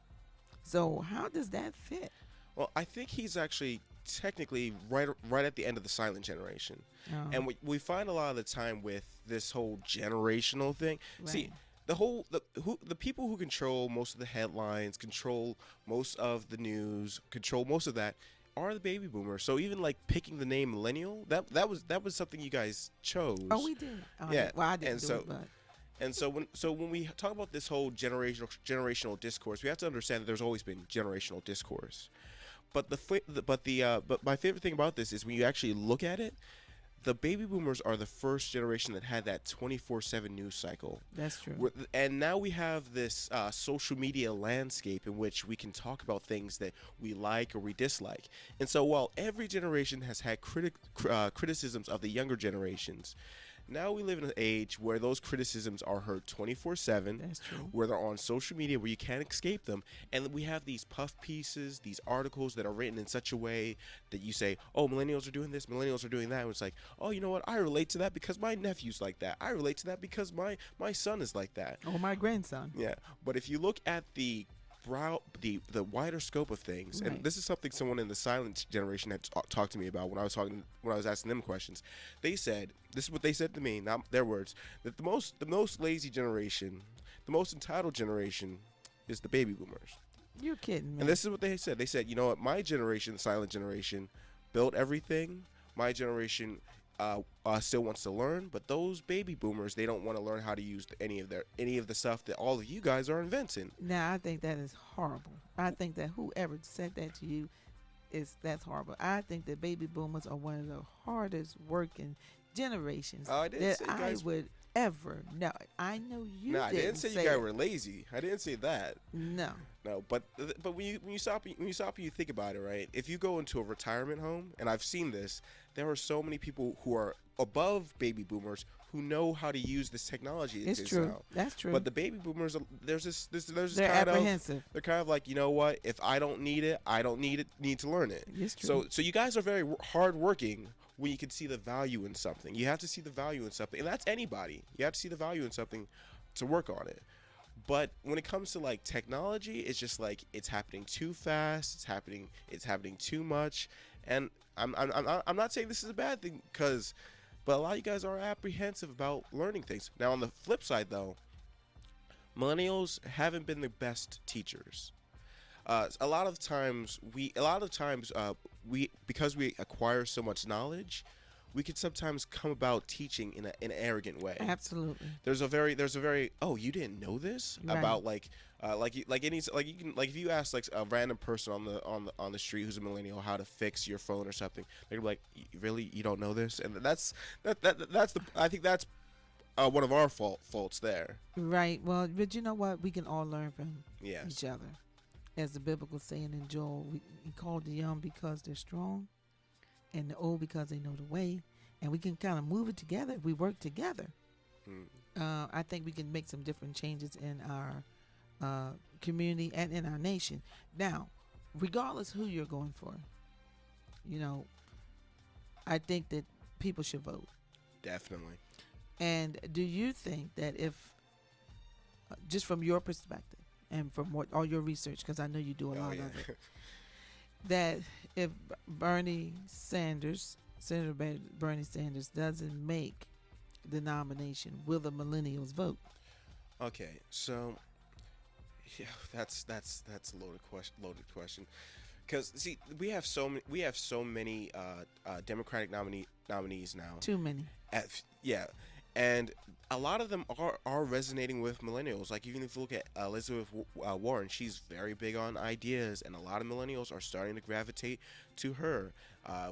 So how does that fit? Well, I think he's actually technically right at the end of the silent generation. And we find a lot of the time with this whole generational thing. Right. See, the people who control most of the headlines, control most of the news, control most of that are the baby boomers. So even like picking the name millennial, that was something you guys chose. Oh, we did. Yeah. Well, I didn't and do so, it, but. And so when we talk about this whole generational discourse, we have to understand that there's always been generational discourse. But but my favorite thing about this is when you actually look at it, the baby boomers are the first generation that had that 24/7 news cycle. That's true. And now we have this social media landscape in which we can talk about things that we like or we dislike. And so while every generation has had criticisms of the younger generations, now we live in an age where those criticisms are heard 24/7. That's true. Where they're on social media, where you can't escape them. And we have these puff pieces, these articles that are written in such a way that you say, oh, millennials are doing this, millennials are doing that. And it's like, oh, you know what? I relate to that because my nephew's like that. I relate to that because my son is like that. Oh, my grandson. Yeah. But if you look at the wider scope of things, Right. and this is something someone in the silent generation had talked to me about when I was asking them questions. They said, this is what they said to me, not their words, that the most lazy generation, the most entitled generation is the baby boomers. You're kidding me. And this is what they said. They said, you know what, my generation, the silent generation, built everything. My generation still wants to learn, but those baby boomers, they don't want to learn how to use any of the stuff that all of you guys are inventing. Now, I think that is horrible. I think that whoever said that to you, that's horrible. I think that baby boomers are one of the hardest working generations that I would ever know. I know you. No, I didn't say you guys were lazy. I didn't say that. No. But when you stop and you think about it, right? If you go into a retirement home, and I've seen this, there are so many people who are above baby boomers who know how to use this technology. It's true. Now. That's true. But the baby boomers, there's this they're kind apprehensive. They're kind of like, you know what? If I don't need it, I don't need to learn it. It's true. So you guys are very hardworking when you can see the value in something. You have to see the value in something, and that's anybody. You have to see the value in something to work on it. But when it comes to like technology, it's just like it's happening too fast. It's happening too much. And I'm not saying this is a bad thing, but a lot of you guys are apprehensive about learning things. Now on the flip side, though, millennials haven't been the best teachers. A lot of times because we acquire so much knowledge, we could sometimes come about teaching in an arrogant way. Absolutely. There's a very oh, you didn't know this Right. about if you ask like a random person on the street who's a millennial how to fix your phone or something, they're like, really, you don't know this? And that's I think that's one of our faults there. Right. Well, but you know what? We can all learn from Yes. each other. As the biblical saying in Joel, he called the young because they're strong, and the old because they know the way, and we can kind of move it together if we work together. I think we can make some different changes in our community and in our nation. Now, regardless who you're going for, I think that people should vote. Definitely. And do you think that if, just from your perspective and from all your research, because I know you do a lot of it, that if Senator Bernie Sanders doesn't make the nomination, will the millennials vote? Okay, so yeah, that's a loaded question. Because see, we have so many Democratic nominees now. Too many. Yeah, and a lot of them are resonating with millennials. Like even if you look at Elizabeth Warren, she's very big on ideas, and a lot of millennials are starting to gravitate to her.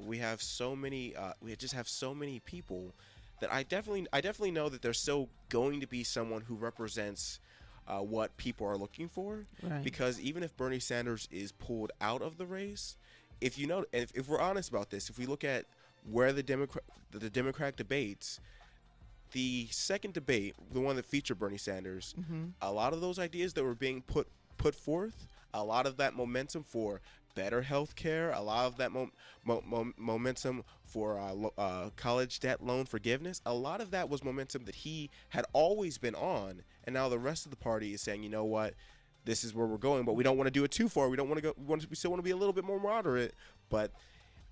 We have so many. We just have so many people that I definitely know that there's still going to be someone who represents what people are looking for. Right. Because even if Bernie Sanders is pulled out of the race, if you know, if we're honest about this, if we look at where the Democratic debates, the second debate, the one that featured Bernie Sanders, a lot of those ideas that were being put forth, a lot of that momentum for better health care, a lot of that momentum for college debt loan forgiveness, a lot of that was momentum that he had always been on, and now the rest of the party is saying, you know what, this is where we're going, but we don't want to do it too far. We don't want to go. We still want to be a little bit more moderate, but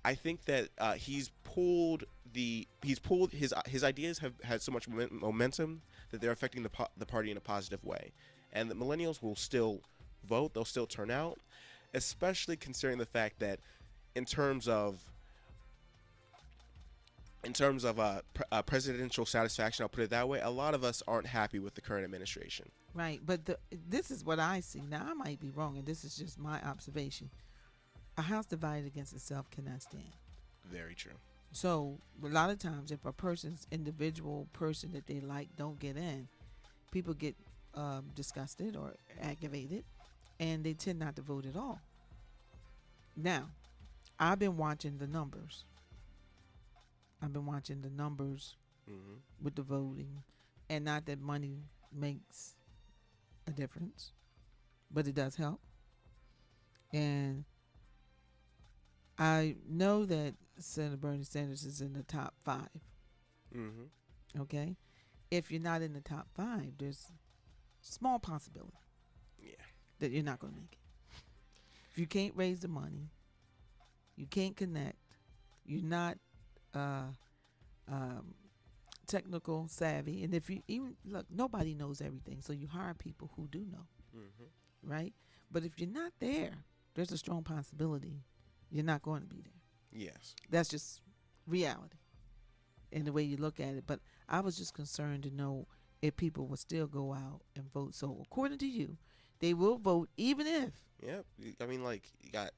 I think that he's pulled his ideas have had so much momentum that they're affecting the party in a positive way, and the millennials will still vote. They'll still turn out, especially considering the fact that in terms of presidential satisfaction, I'll put it that way, a lot of us aren't happy with the current administration. Right, but this is what I see. Now, I might be wrong, and this is just my observation. A house divided against itself cannot stand. Very true. So a lot of times, if a person's individual person that they like don't get in, people get disgusted or aggravated, and they tend not to vote at all. Now, I've been watching the numbers. With the voting, and not that money makes a difference, but it does help. And I know that Senator Bernie Sanders is in the top 5. Okay? If you're not in the top 5, there's small possibility that you're not going to make it. If you can't raise the money, you can't connect, you're not technical savvy, and if you even look, nobody knows everything, so you hire people who do know, right? But if you're not there, there's a strong possibility you're not going to be there. Yes, that's just reality in the way you look at it. But I was just concerned to know if people will still go out and vote. So according to you, they will vote even if. Yeah, I mean, like, you got,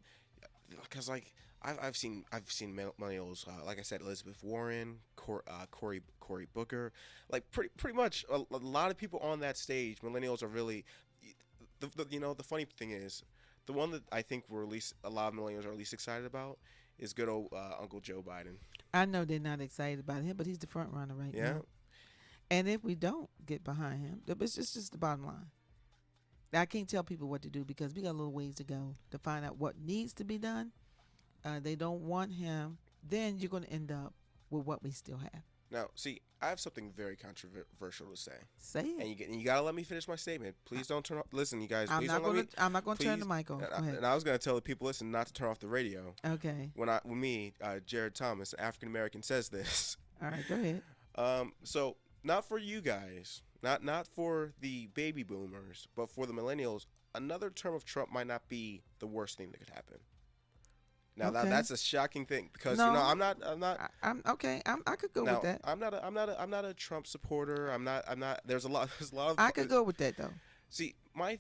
because like I've seen millennials, like I said, Elizabeth Warren, Cory Booker, like pretty much a lot of people on that stage. Millennials are really, the funny thing is, the one that I think a lot of millennials are least excited about is good old Uncle Joe Biden. I know they're not excited about him, but he's the front runner right now. And if we don't get behind him, it's just the bottom line. I can't tell people what to do because we got a little ways to go to find out what needs to be done. They don't want him. Then you're going to end up with what we still have. Now, see, I have something very controversial to say. Say it. And you got to let me finish my statement. Please don't turn off. Listen, you guys. I'm not going to turn the mic off. And I was going to tell the people, listen, not to turn off the radio. Okay. When Jared Thomas, an African American, says this. All right, go ahead. So not for you guys, not for the baby boomers, but for the millennials, another term of Trump might not be the worst thing that could happen. Now that's a shocking thing because I'm not. Okay. I could go with that. I'm not a Trump supporter. I'm not. There's a lot of. I could go with that though. See, my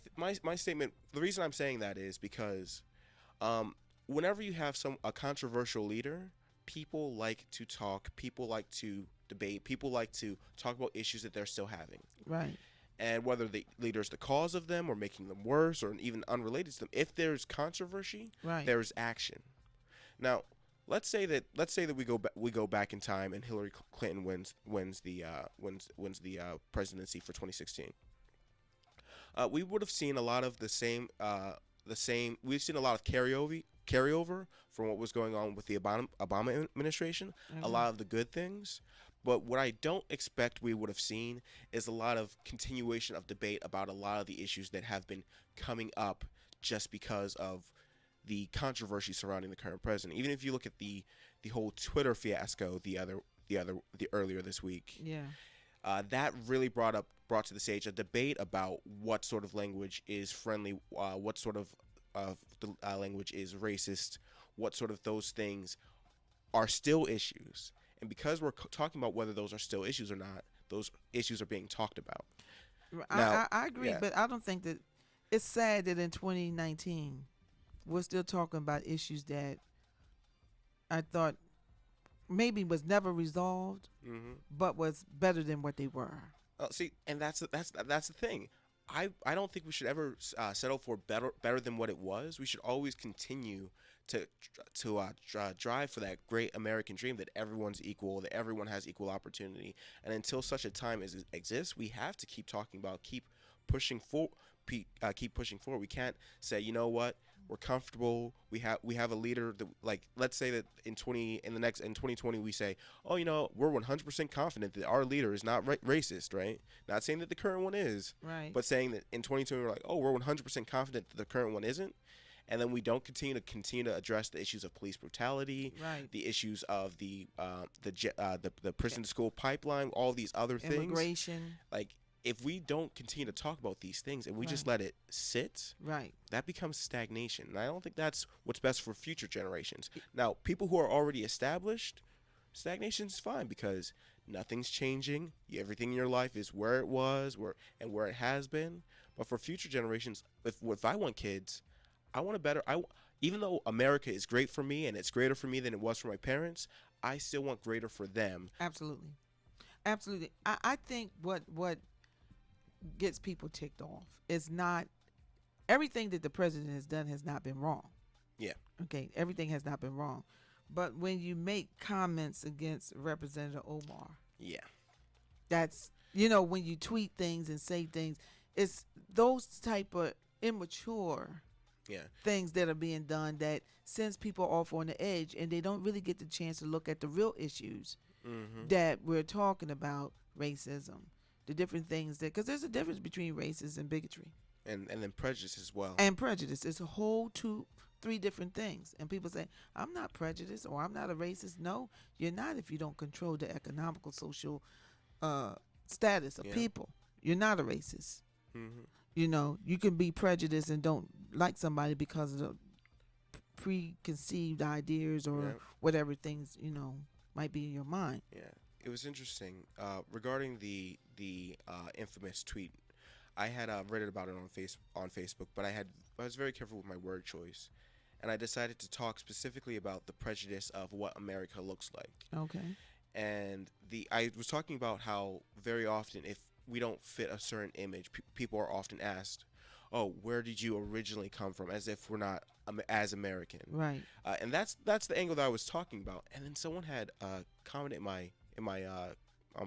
statement. The reason I'm saying that is because, whenever you have a controversial leader, people like to talk. People like to debate. People like to talk about issues that they're still having. Right. And whether the leader's the cause of them or making them worse or even unrelated to them, if there's controversy, there's action. Now, let's say that we go back in time and Hillary Clinton wins the presidency for 2016. We would have seen a lot of the same. We've seen a lot of carryover from what was going on with the Obama administration. A lot of the good things. But what I don't expect we would have seen is a lot of continuation of debate about a lot of the issues that have been coming up just because of the controversy surrounding the current president. Even if you look at the whole Twitter fiasco earlier this week, that really brought to the stage a debate about what sort of language is friendly, what sort of language is racist, what sort of those things are still issues. And because we're talking about whether those are still issues or not, those issues are being talked about. Now, I agree, but I don't think that it's sad that in 2019 we're still talking about issues that I thought maybe was never resolved, Mm-hmm. but was better than what they were. See, and that's the thing. I don't think we should ever settle for better than what it was. We should always continue to drive for that great American dream that everyone's equal, that everyone has equal opportunity. And until such a time as exists, we have to keep talking about, pushing for, keep pushing forward. We can't say, you know what, we're comfortable. We have a leader that, like, let's say that in 2020 we say, oh, you know, we're 100% confident that our leader is not racist, right? Not saying that the current one is, Right. but saying that in 2020 we're like, oh, we're 100% confident that the current one isn't. And then we don't continue to address the issues of police brutality, Right. the issues of the prison to school pipeline, all these other things. Immigration. Like, if we don't continue to talk about these things and we just Right. let it sit, Right. that becomes stagnation. And I don't think that's what's best for future generations. Now, people who are already established, stagnation's fine because nothing's changing. Everything in your life is where it was, where it has been. But for future generations, if I want kids, I want a better. Even though America is great for me and it's greater for me than it was for my parents, I still want greater for them. Absolutely. Absolutely. I think what gets people ticked off is not everything that the president has done has not been wrong. Yeah. Okay, everything has not been wrong. But when you make comments against Representative Omar, Yeah. that's, you know, when you tweet things and say things, it's those type of immature Yeah. things that are being done that sends people off on the edge, and they don't really get the chance to look at the real issues Mm-hmm. that we're talking about, racism, the different things that, because there's a difference between racism and bigotry And then prejudice as well. and prejudice. It's a whole three different things. And people say, I'm not prejudiced or I'm not a racist. No, you're not if you don't control the economical, social status of Yeah. people. You're not a racist. Mm-hmm. You know, you can be prejudiced and don't like somebody because of the preconceived ideas or Yeah. whatever things, you know, might be in your mind. Yeah, it was interesting regarding the infamous tweet. I had read it about it on Facebook, but I was very careful with my word choice, and I decided to talk specifically about the prejudice of what America looks like. Okay. And I was talking about how very often, if we don't fit a certain image, people are often asked, "Oh, where did you originally come from?" As if we're not as American. Right. And that's the angle that I was talking about. And then someone had commented on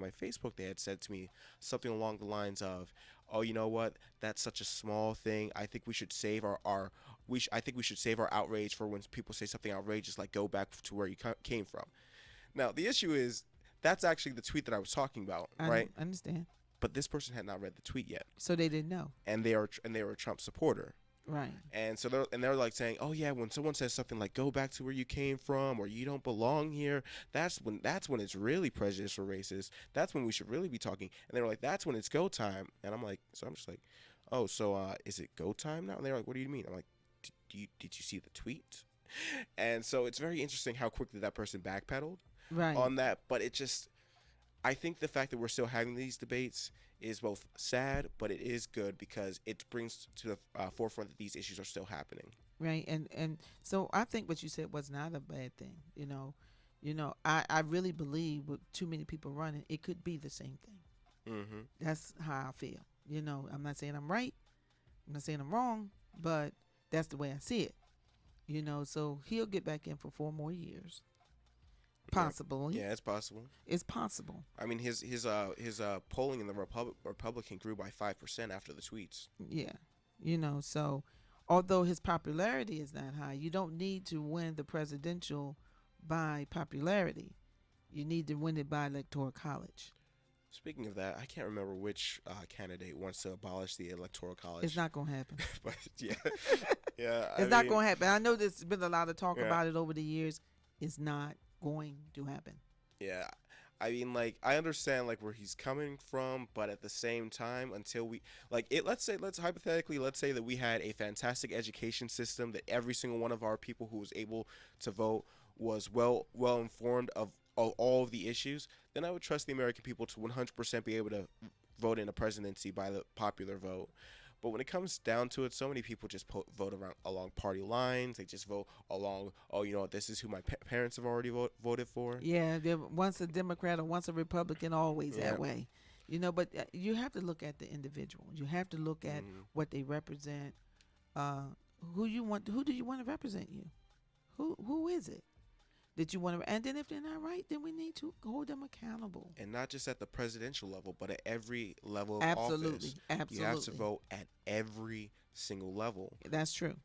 my Facebook. They had said to me something along the lines of, "Oh, you know what? That's such a small thing. I think we should save I think we should save our outrage for when people say something outrageous, like go back to where you came from." Now, the issue is that's actually the tweet that I was talking about, right? I understand. But this person had not read the tweet yet, So they didn't know. and they were a Trump supporter. Right. And so they're like saying, "Oh yeah, when someone says something like go back to where you came from or you don't belong here, that's when it's really prejudiced or racist. That's when we should really be talking." And they were like, "That's when it's go time." And I'm just like, "Oh, so is it go time now?" And they're like, "What do you mean?" I'm like, "Did you see the tweet?" And so it's very interesting how quickly that person backpedaled Right. on that. But I think the fact that we're still having these debates is both sad, but it is good because it brings to the forefront that these issues are still happening. Right. And so I think what you said was not a bad thing. You know, I really believe with too many people running, it could be the same thing. Mm-hmm. That's how I feel. You know, I'm not saying I'm right. I'm not saying I'm wrong, but that's the way I see it. You know, so he'll get back in for 4 more years. Possibly. Yeah, it's possible. It's possible. I mean, his polling in the Republican grew by 5% after the tweets. Yeah. You know, so although his popularity is not high, you don't need to win the presidential by popularity. You need to win it by electoral college. Speaking of that, I can't remember which candidate wants to abolish the electoral college. It's not going to happen. But yeah, yeah, It's not going to happen. I know there's been a lot of talk Yeah. about it over the years. It's not going to happen. Yeah, I mean, like, I understand like where he's coming from, but at the same time, until we let's hypothetically, let's say that we had a fantastic education system, that every single one of our people who was able to vote was well informed of all of the issues, then I would trust the American people to 100% be able to vote in a presidency by the popular vote. But when it comes down to it, so many people just vote along party lines. They just vote along, oh, you know, this is who my parents have already voted for. Yeah, they're once a Democrat or once a Republican, always Yeah. that way. You know, but you have to look at the individual. You have to look at what they represent. Who do you want to represent you? Who is it that you want to? And then if they're not right, then we need to hold them accountable. And not just at the presidential level, but at every level of Absolutely, office. absolutely. You have to vote at every single level. That's true,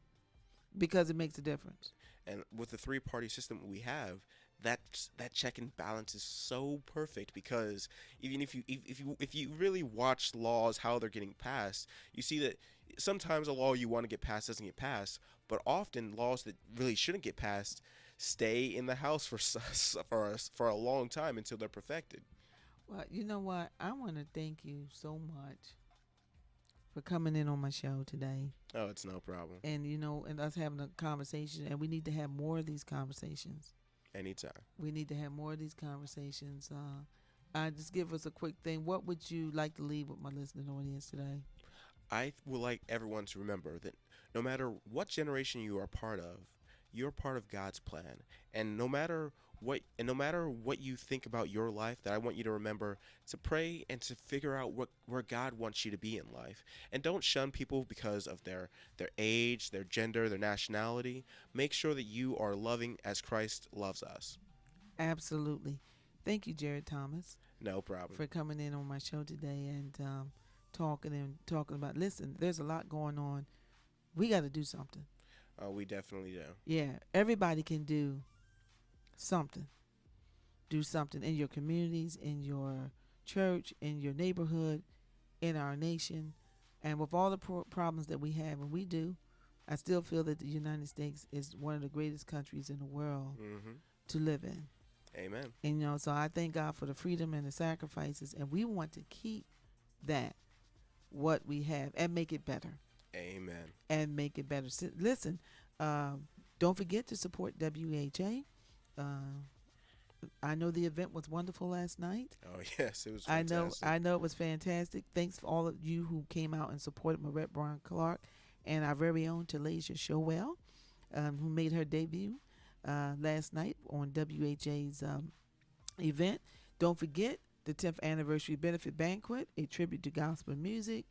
because it makes a difference. And with the three-party system we have, that check and balance is so perfect, because even if you really watch laws, how they're getting passed, you see that sometimes a law you want to get passed doesn't get passed, but often laws that really shouldn't get passed stay in the House for a long time until they're perfected. Well, you know what? I want to thank you so much for coming in on my show today. Oh, it's no problem. And, you know, and us having a conversation. And we need to have more of these conversations. Anytime. We need to have more of these conversations. Just give us a quick thing. What would you like to leave with my listening audience today? I would like everyone to remember that no matter what generation you are part of, you're part of God's plan. And no matter what you think about your life, that I want you to remember to pray and to figure out where God wants you to be in life. And don't shun people because of their age, their gender, their nationality. Make sure that you are loving as Christ loves us. Absolutely. Thank you, Jared Thomas. No problem. For coming in on my show today and talking about, listen, there's a lot going on. We got to do something. We definitely do. Yeah, everybody can do something. Do something in your communities, in your church, in your neighborhood, in our nation. And with all the problems that we have, and we do, I still feel that the United States is one of the greatest countries in the world to live in. Amen. And, you know, so I thank God for the freedom and the sacrifices, and we want to keep that, what we have, and make it better. Amen. And make it better. So, listen, don't forget to support WEHA. I know the event was wonderful last night. Oh, yes, it was fantastic. I know it was fantastic. Thanks for all of you who came out and supported Marette Brown Clark and our very own Talasia Showell, who made her debut last night on WHA's event. Don't forget the 10th anniversary benefit banquet, a tribute to gospel music.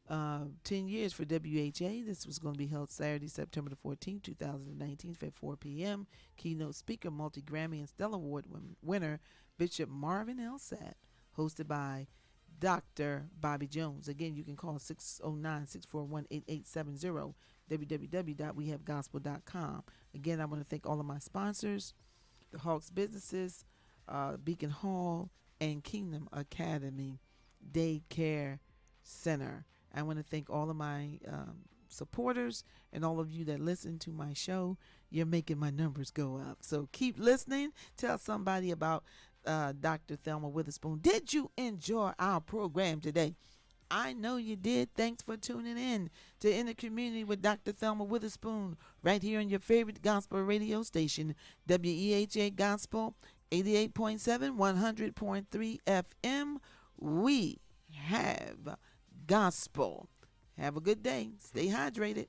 10 years for WHA. This was going to be held Saturday, September the 14th, 2019 at 4 p.m. Keynote speaker, multi-Grammy and Stellar Award winner, Bishop Marvin Elsat, hosted by Dr. Bobby Jones. Again, you can call 609-641-8870, www.wehavegospel.com. Again, I want to thank all of my sponsors, the Hawks Businesses, Beacon Hall, and Kingdom Academy Daycare Center. I want to thank all of my supporters and all of you that listen to my show. You're making my numbers go up. So keep listening. Tell somebody about Dr. Thelma Witherspoon. Did you enjoy our program today? I know you did. Thanks for tuning in to In the Community with Dr. Thelma Witherspoon right here on your favorite gospel radio station, WEHA Gospel 88.7, 100.3 FM. We have gospel. Have a good day. Stay hydrated.